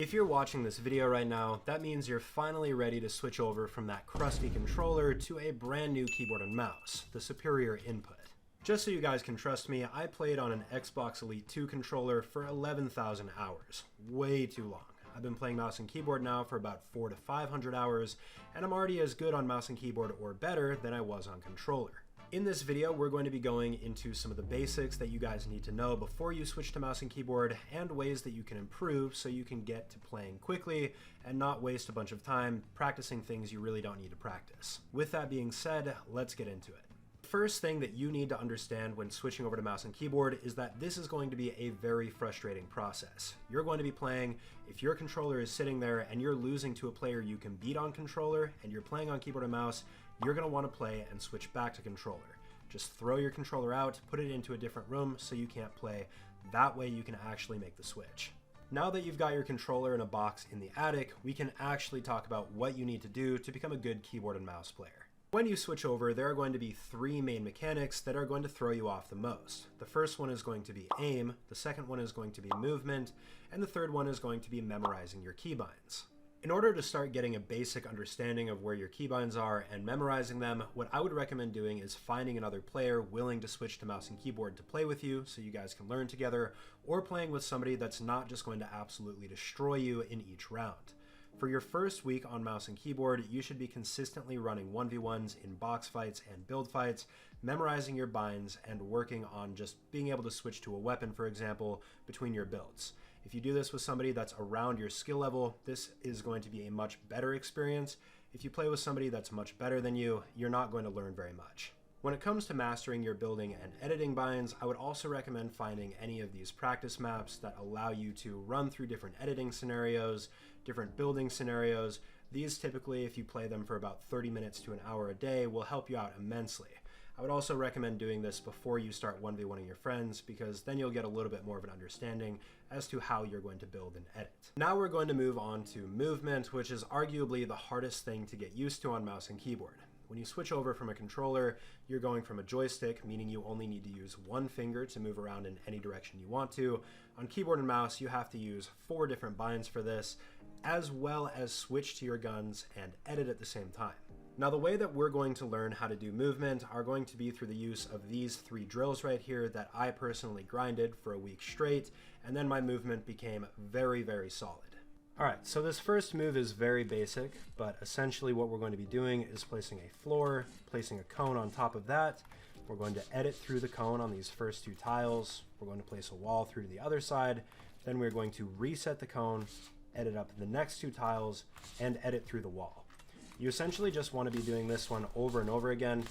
If you're watching this video right now, that means you're finally ready to switch over from that crusty controller to a brand new keyboard and mouse, the superior input. Just so you guys can trust me, I played on an Xbox Elite 2 controller for 11,000 hours. Way too long. I've been playing mouse and keyboard now for about 400 to 500 hours, and I'm already as good on mouse and keyboard or better than I was on controller. In this video, we're going to be going into some of the basics that you guys need to know before you switch to mouse and keyboard, and ways that you can improve so you can get to playing quickly and not waste a bunch of time practicing things you really don't need to practice. With that being said, let's get into it. First thing that you need to understand when switching over to mouse and keyboard is that this is going to be a very frustrating process. You're going to be playing, if your controller is sitting there and you're losing to a player you can beat on controller and you're playing on keyboard and mouse, you're going to want to play and switch back to controller. Just throw your controller out, put it into a different room so you can't play. That way you can actually make the switch. Now that you've got your controller in a box in the attic, we can actually talk about what you need to do to become a good keyboard and mouse player. When you switch over, there are going to be three main mechanics that are going to throw you off the most. The first one is going to be aim, the second one is going to be movement, and the third one is going to be memorizing your keybinds. In order to start getting a basic understanding of where your keybinds are and memorizing them, what I would recommend doing is finding another player willing to switch to mouse and keyboard to play with you so you guys can learn together, or playing with somebody that's not just going to absolutely destroy you in each round. For your first week on mouse and keyboard, you should be consistently running 1v1s in box fights and build fights, memorizing your binds, and working on just being able to switch to a weapon, for example, between your builds. If you do this with somebody that's around your skill level, this is going to be a much better experience. If you play with somebody that's much better than you, you're not going to learn very much. When it comes to mastering your building and editing binds, I would also recommend finding any of these practice maps that allow you to run through different editing scenarios, different building scenarios. These typically, if you play them for about 30 minutes to an hour a day, will help you out immensely. I would also recommend doing this before you start 1v1ing your friends, because then you'll get a little bit more of an understanding as to how you're going to build and edit. Now we're going to move on to movement, which is arguably the hardest thing to get used to on mouse and keyboard. When you switch over from a controller, you're going from a joystick, meaning you only need to use one finger to move around in any direction you want to. On keyboard and mouse, you have to use 4 different binds for this, as well as switch to your guns and edit at the same time. Now, the way that we're going to learn how to do movement are going to be through the use of these 3 drills right here that I personally grinded for a week straight, and then my movement became very, very solid. Alright, so this first move is very basic, but essentially what we're going to be doing is placing a floor, placing a cone on top of that. We're going to edit through the cone on these first 2 tiles. We're going to place a wall through to the other side. Then we're going to reset the cone, edit up the next 2 tiles, and edit through the wall. You essentially just want to be doing this one over and over again.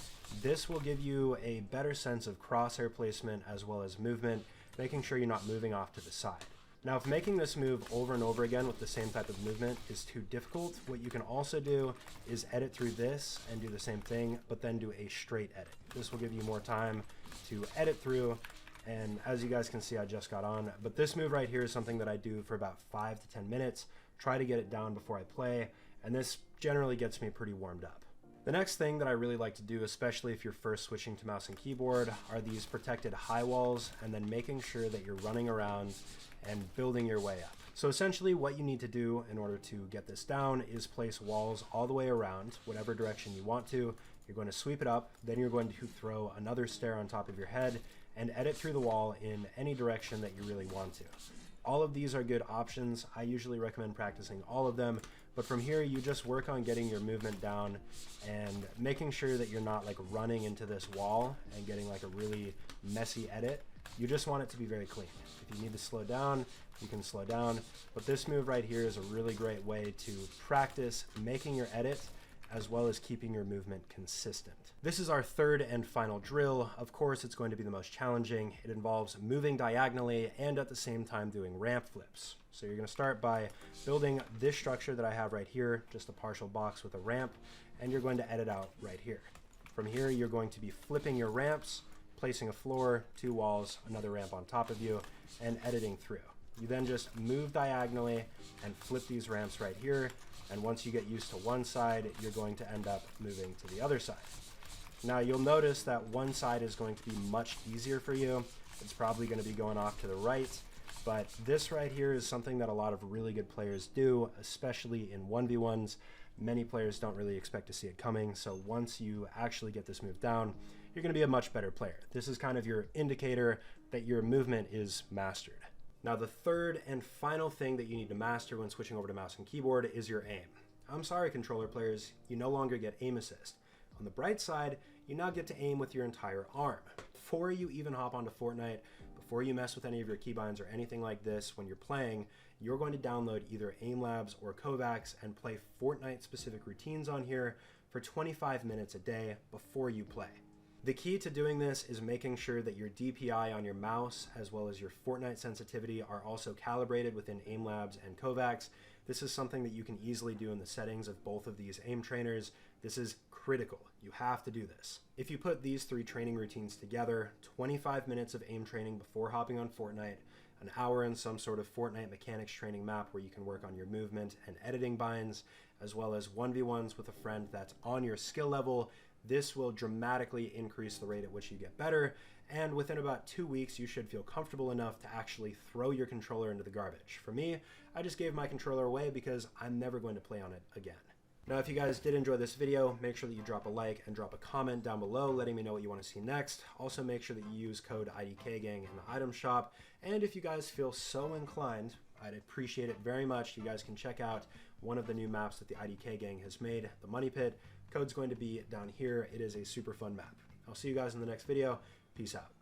This will give you a better sense of crosshair placement as well as movement, making sure you're not moving off to the side. Now, if making this move over and over again with the same type of movement is too difficult, what you can also do is edit through this and do the same thing, but then do a straight edit. This will give you more time to edit through, and as you guys can see, I just got on. But this move right here is something that I do for about 5 to 10 minutes, try to get it down before I play, and this generally gets me pretty warmed up. The next thing that I really like to do, especially if you're first switching to mouse and keyboard, are these protected high walls, and then making sure that you're running around and building your way up. So essentially what you need to do in order to get this down is place walls all the way around, whatever direction you want to. You're going to sweep it up, then you're going to throw another stair on top of your head and edit through the wall in any direction that you really want to. All of these are good options. I usually recommend practicing all of them, but from here you just work on getting your movement down and making sure that you're not like running into this wall and getting like a really messy edit. You just want it to be very clean. If you need to slow down, you can slow down, but this move right here is a really great way to practice making your edit as well as keeping your movement consistent. This is our third and final drill. Of course, it's going to be the most challenging. It involves moving diagonally and at the same time doing ramp flips. So you're going to start by building this structure that I have right here, just a partial box with a ramp, and you're going to edit out right here. From here, you're going to be flipping your ramps, placing a floor, 2 walls, another ramp on top of you, and editing through. You then just move diagonally and flip these ramps right here, and once you get used to one side, you're going to end up moving to the other side. Now you'll notice that one side is going to be much easier for you. It's probably going to be going off to the right, But this right here is something that a lot of really good players do, especially in 1v1s. Many players don't really expect to see it coming, so once you actually get this move down, you're going to be a much better player. This is kind of your indicator that your movement is mastered. Now, the third and final thing that you need to master when switching over to mouse and keyboard is your aim. I'm sorry, controller players, you no longer get aim assist. On the bright side, you now get to aim with your entire arm. Before you even hop onto Fortnite, before you mess with any of your keybinds or anything like this, when you're playing, you're going to download either AimLabs or Kovacs and play Fortnite-specific routines on here for 25 minutes a day before you play. The key to doing this is making sure that your DPI on your mouse as well as your Fortnite sensitivity are also calibrated within AimLabs and Kovacs. This is something that you can easily do in the settings of both of these aim trainers. This is critical. You have to do this. If you put these 3 training routines together, 25 minutes of aim training before hopping on Fortnite, an hour in some sort of Fortnite mechanics training map where you can work on your movement and editing binds, as well as 1v1s with a friend that's on your skill level, this will dramatically increase the rate at which you get better, and within about 2 weeks you should feel comfortable enough to actually throw your controller into the garbage. For me, I just gave my controller away because I'm never going to play on it again. Now, if you guys did enjoy this video, make sure that you drop a like and drop a comment down below letting me know what you want to see next. Also, make sure that you use code IDKGang in the item shop. And if you guys feel so inclined, I'd appreciate it very much. You guys can check out one of the new maps that the IDK Gang has made, the Money Pit. Code's going to be down here. It is a super fun map. I'll see you guys in the next video. Peace out.